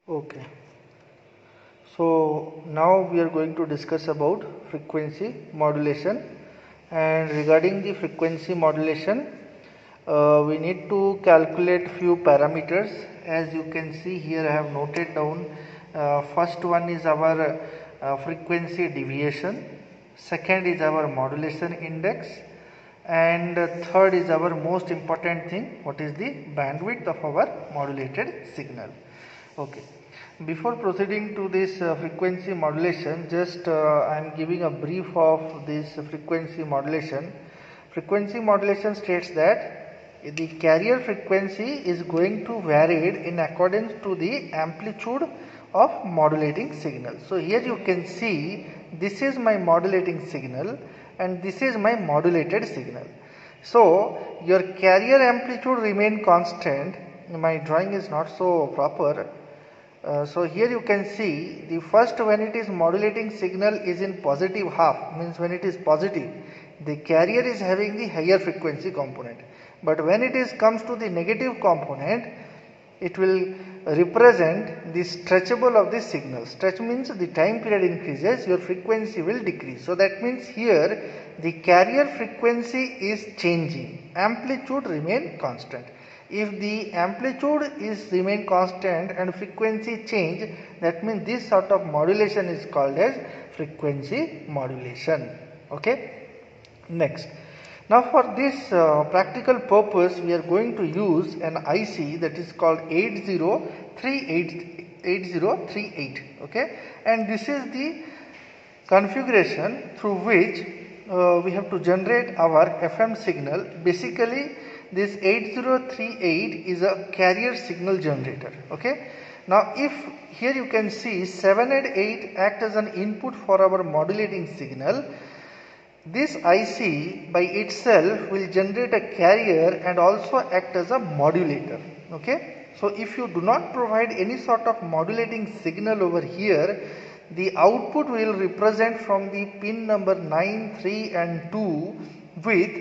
Okay, so now we are going to discuss about frequency modulation, and regarding the frequency modulation we need to calculate few parameters. As you can see here, I have noted down. First one is our frequency deviation, second is our modulation index, and third is our most important thing, what is the bandwidth of our modulated signal. Okay, before proceeding to this frequency modulation, just I am giving a brief of this frequency modulation. Frequency modulation states that the carrier frequency is going to vary in accordance to the amplitude of modulating signal. So here you can see this is my modulating signal and this is my modulated signal. So your carrier amplitude remain constant. My drawing is not so proper. So here you can see the first, when it is modulating signal is in positive half, means when it is positive, the carrier is having the higher frequency component. But when it is comes to the negative component, it will represent the stretchable of the signal. Stretch means the time period increases, your frequency will decrease. So that means here the carrier frequency is changing, amplitude remain constant. If the amplitude is remain constant and frequency change, that means this sort of modulation is called as frequency modulation. Okay, next. Now for this practical purpose, we are going to use an IC that is called 8038. Okay, and this is the configuration through which we have to generate our FM signal. Basically, this 8038 is a carrier signal generator. Okay, now if here you can see 7 and 8 act as an input for our modulating signal. This IC by itself will generate a carrier and also act as a modulator. Okay, so if you do not provide any sort of modulating signal over here, the output will represent from the pin number 9, 3 and 2 with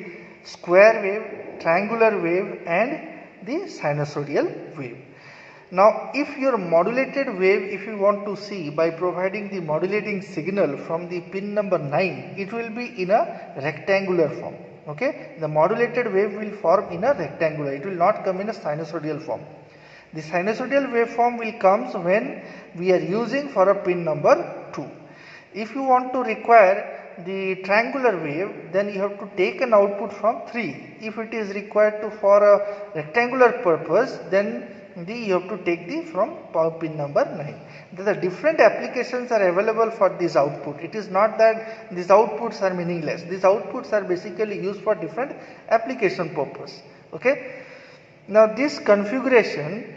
square wave, triangular wave and the sinusoidal wave. Now if your modulated wave, if you want to see by providing the modulating signal from the pin number 9, it will be in a rectangular form. Okay, the modulated wave will form in a rectangular, it will not come in a sinusoidal form. The sinusoidal waveform will comes when we are using for a pin number 2. If you want to require the triangular wave, then you have to take an output from 3. If it is required to for a rectangular purpose, then you have to take the from pin number 9. The different applications are available for this output. It is not that these outputs are meaningless. These outputs are basically used for different application purpose. Okay. Now this configuration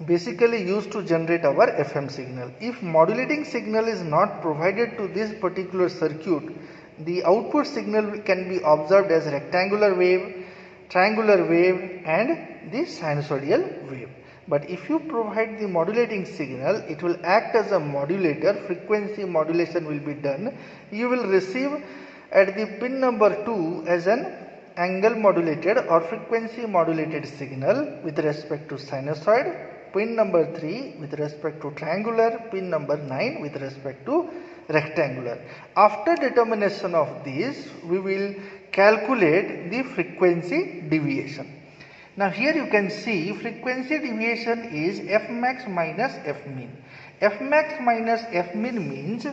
basically used to generate our FM signal. If modulating signal is not provided to this particular circuit, the output signal can be observed as rectangular wave, triangular wave and the sinusoidal wave. But if you provide the modulating signal, it will act as a modulator, frequency modulation will be done. You will receive at the pin number 2 as an angle modulated or frequency modulated signal with respect to sinusoid, pin number 3 with respect to triangular, pin number 9 with respect to rectangular. After determination of this, we will calculate the frequency deviation. Now here you can see frequency deviation is Fmax minus Fmin. Fmax minus Fmin means,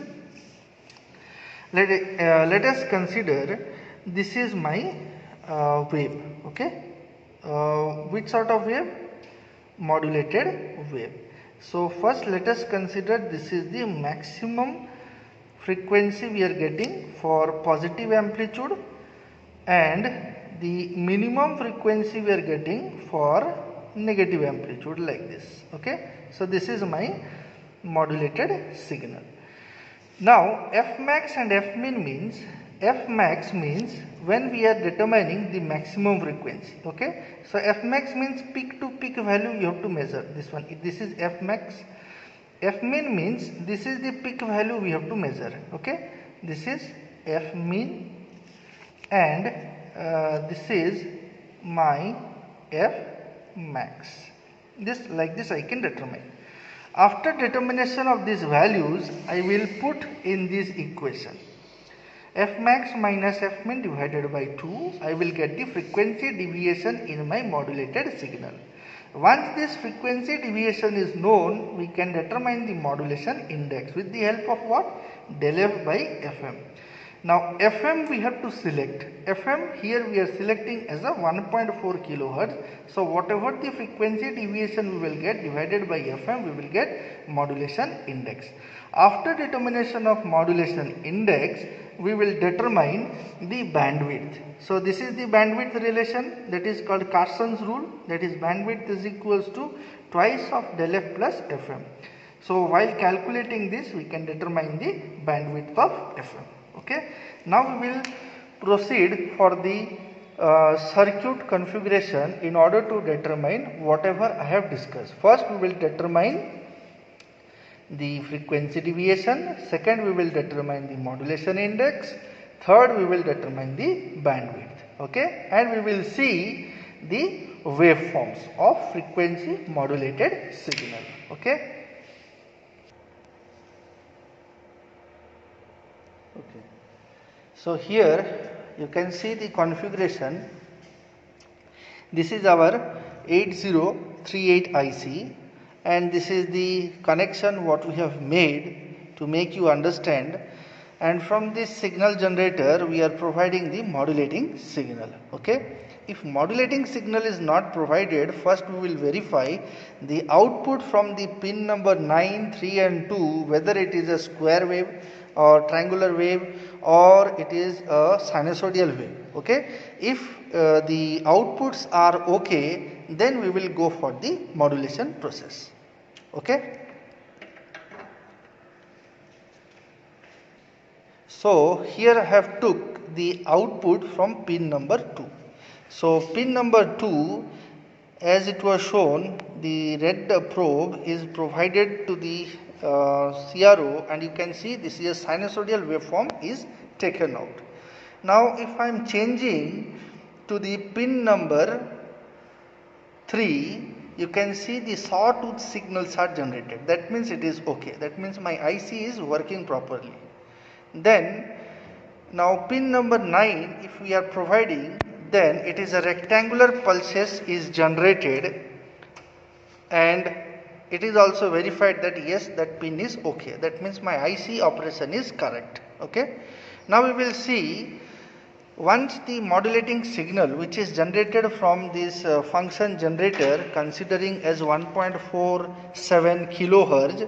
let us consider this is my wave. Okay, which sort of wave? Modulated wave. So first let us consider this is the maximum frequency we are getting for positive amplitude and the minimum frequency we are getting for negative amplitude, like this. Okay, so this is my modulated signal. Now Fmax and Fmin means, Fmax means when we are determining the maximum frequency. Okay, so Fmax means peak to peak value you have to measure. This one, this is Fmax. Fmin means this is the peak value we have to measure. Okay, this is Fmin and this is my Fmax. This, like this I can determine. After determination of these values, I will put in this equation. F max minus F min divided by 2, I will get the frequency deviation in my modulated signal. Once this frequency deviation is known, we can determine the modulation index with the help of what? Del F by Fm. Now Fm we have to select. Fm here we are selecting as a 1.4 kilohertz. So whatever the frequency deviation we will get divided by Fm, we will get modulation index. After determination of modulation index, we will determine the bandwidth. So this is the bandwidth relation, that is called Carson's rule, that is bandwidth is equals to twice of del F plus Fm. So while calculating this, we can determine the bandwidth of Fm. Okay. Now we will proceed for the circuit configuration in order to determine whatever I have discussed. First we will determine the frequency deviation, second we will determine the modulation index, third we will determine the bandwidth. Okay, and we will see the waveforms of frequency modulated signal. Okay. Okay. So here you can see the configuration. This is our 8038 IC, and this is the connection what we have made to make you understand, and from this signal generator we are providing the modulating signal. Okay. If modulating signal is not provided, first we will verify the output from the pin number 9, 3 and 2, whether it is a square wave or triangular wave or it is a sinusoidal wave. Okay. If the outputs are okay, then we will go for the modulation process. Okay. So here I have took the output from pin number 2. So pin number 2, as it was shown, the red probe is provided to the CRO, and you can see this is a sinusoidal waveform is taken out. Now if I am changing to the pin number 3, you can see the sawtooth signals are generated. That means it is okay. That means my IC is working properly. Then now pin number 9, if we are providing, then it is a rectangular pulses is generated, and it is also verified that yes, that pin is okay. That means my IC operation is correct. Okay. Now we will see, once the modulating signal which is generated from this function generator considering as 1.47 kilohertz,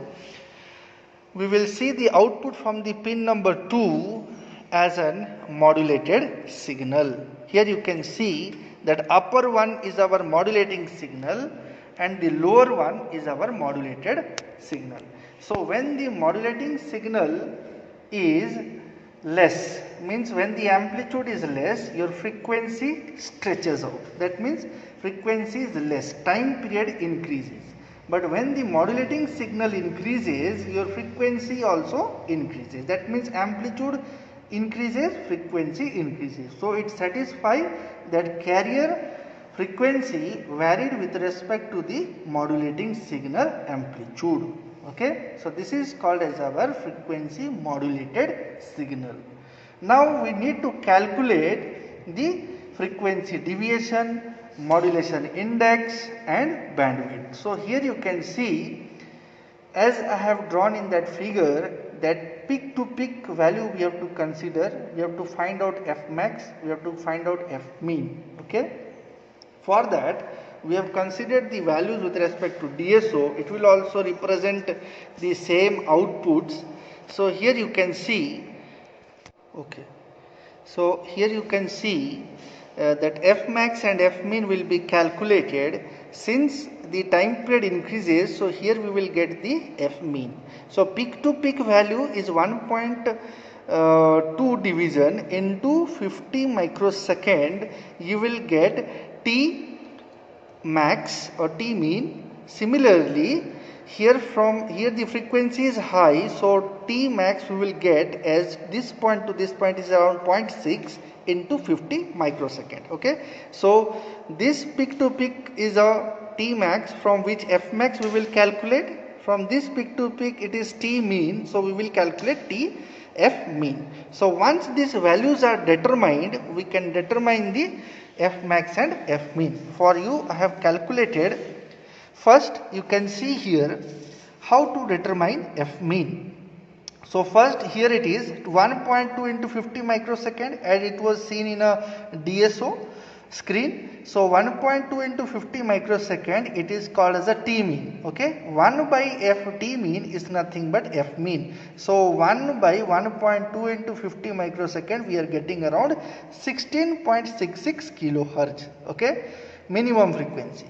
we will see the output from the pin number 2 as an modulated signal. Here you can see that upper one is our modulating signal and the lower one is our modulated signal. So when the modulating signal is less, means when the amplitude is less, your frequency stretches out. That means frequency is less, time period increases. But when the modulating signal increases, your frequency also increases. That means amplitude increases, frequency increases. So it satisfies that carrier frequency varied with respect to the modulating signal amplitude. Okay. So this is called as our frequency modulated signal. Now we need to calculate the frequency deviation, modulation index and bandwidth. So here you can see, as I have drawn in that figure, that peak to peak value we have to consider. We have to find out F max, we have to find out F mean. Okay. For that we have considered the values with respect to DSO. It will also represent the same outputs. So here you can see, okay. So here you can see that F max and F mean will be calculated since the time period increases. So here we will get the F mean. So peak to peak value is 1.2 division into 50 microsecond. You will get T max or T mean. Similarly, here the frequency is high, so T max we will get as this point to this point is around 0.6 into 50 microsecond. Okay. So this peak to peak is a T max, from which F max we will calculate, from this peak to peak it is T mean, so we will calculate T F mean. So once these values are determined, we can determine the F max and F mean. For you I have calculated. First you can see here how to determine F mean. So first here it is 1.2 into 50 microsecond as it was seen in a DSO screen. So 1.2 into 50 microsecond, it is called as a T mean. Okay, 1 by F T mean is nothing but F mean. So 1 by 1.2 into 50 microsecond, we are getting around 16.66 kilohertz. Okay, minimum frequency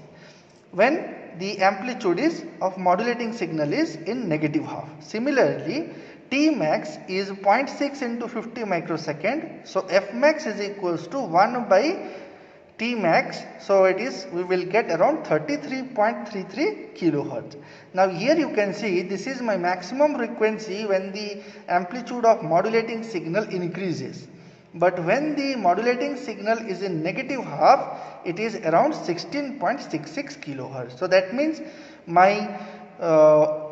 when the amplitude is of modulating signal is in negative half. Similarly, T max is 0.6 into 50 microsecond. So F max is equals to 1 by T max. So it is, we will get around 33.33 kilohertz. Now here you can see this is my maximum frequency when the amplitude of modulating signal increases. But when the modulating signal is in negative half, it is around 16.66 kilohertz. So that means my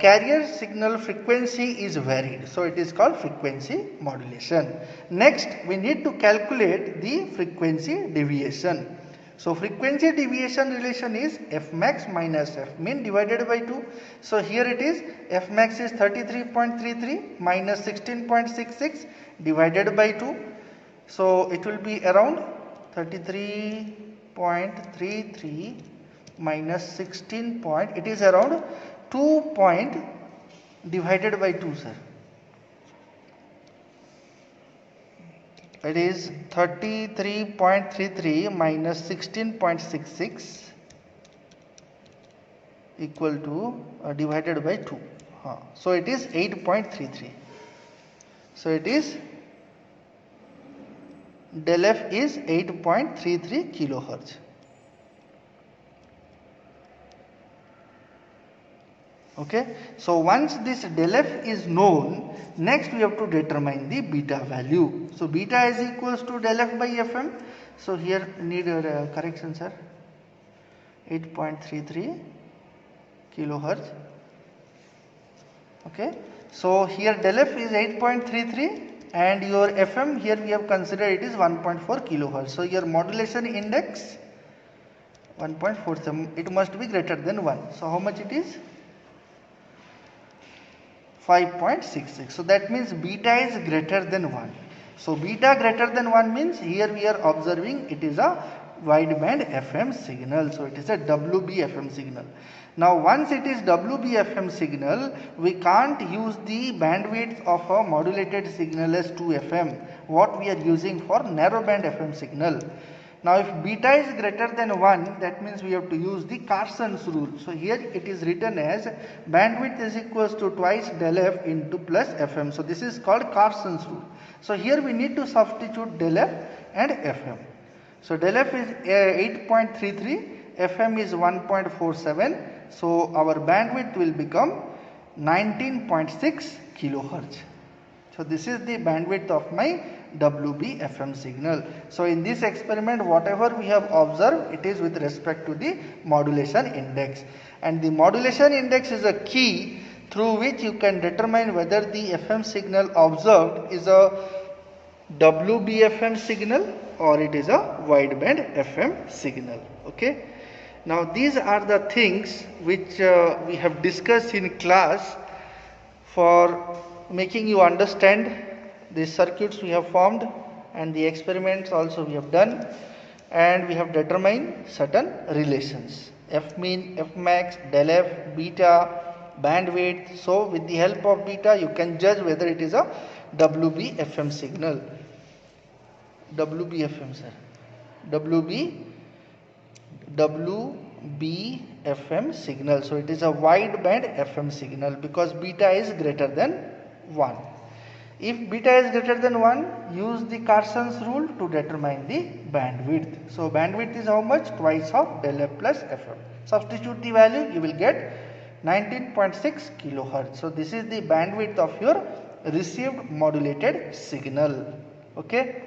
carrier signal frequency is varied. So it is called frequency modulation. Next, we need to calculate the frequency deviation. So frequency deviation relation is F max minus F mean divided by 2. So here it is F max is 33.33 minus 16.66 divided by 2. So it will be around 33.33 minus 16 point, it is around 2 point divided by 2, sir. It is 33.33 minus 16.66 equal to divided by 2. So it is 8.33. So it is del F is 8.33 kilohertz. Okay. So once this del F is known, next we have to determine the beta value. So beta is equals to del F by Fm. So here need a correction, sir. 8.33 kilohertz. Okay. So here del F is 8.33. And your FM here we have considered it is 1.4 kilohertz. So your modulation index 1.47, it must be greater than 1. So how much it is? 5.66. So that means beta is greater than 1. So beta greater than 1 means here we are observing it is a wideband FM signal. So it is a WB FM signal. Now once it is WB FM signal, we can't use the bandwidth of a modulated signal as 2 FM, what we are using for narrowband FM signal. Now if beta is greater than 1, that means we have to use the Carson's rule. So here it is written as bandwidth is equals to twice del F into plus FM. So this is called Carson's rule. So here we need to substitute del F and FM. So del F is 8.33, FM is 1.47. So our bandwidth will become 19.6 kilohertz. So this is the bandwidth of my WB FM signal. So in this experiment, whatever we have observed, it is with respect to the modulation index. And the modulation index is a key through which you can determine whether the FM signal observed is a WB FM signal or it is a wideband FM signal. Okay. Now these are the things which we have discussed in class for making you understand the circuits we have formed and the experiments also we have done, and we have determined certain relations F mean, F max, del F, beta, bandwidth. So with the help of beta you can judge whether it is a WB FM signal. WB FM, sir. WB FM signal. So it is a wideband FM signal because beta is greater than 1. If beta is greater than 1, use the Carson's rule to determine the bandwidth. So bandwidth is how much? Twice of del F plus FM. Substitute the value, you will get 19.6 kilohertz. So this is the bandwidth of your received modulated signal. Okay.